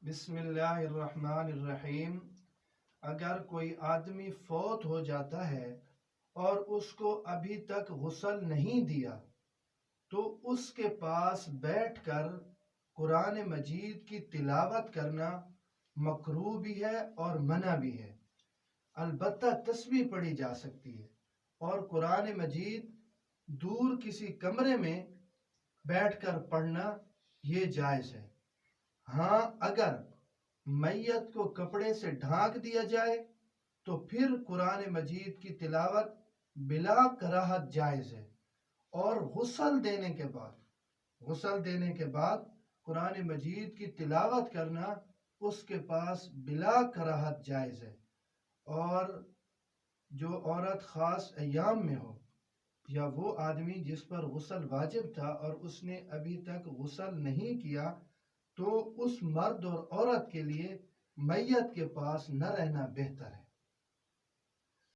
بسم اللہ الرحمن الرحیم۔ اگر کوئی آدمی فوت ہو جاتا ہے اور اس کو ابھی تک غسل نہیں دیا تو اس کے پاس بیٹھ کر قرآن مجید کی تلاوت کرنا مکروہ بھی ہے اور منع بھی ہے۔ البتہ تسبیح پڑھی جا سکتی ہے اور قرآن مجید دور کسی کمرے میں بیٹھ کر پڑھنا یہ جائز ہے۔ ہاں، اگر میت کو کپڑے سے ڈھانک دیا جائے تو پھر قرآن مجید کی تلاوت بلا کراہت جائز ہے، اور غسل دینے کے بعد قرآن مجید کی تلاوت کرنا اس کے پاس بلا کراہت جائز ہے۔ اور جو عورت خاص ایام میں ہو یا وہ آدمی جس پر غسل واجب تھا اور اس نے ابھی تک غسل نہیں کیا، تو اس مرد اور عورت کے لیے میت کے پاس نہ رہنا بہتر ہے۔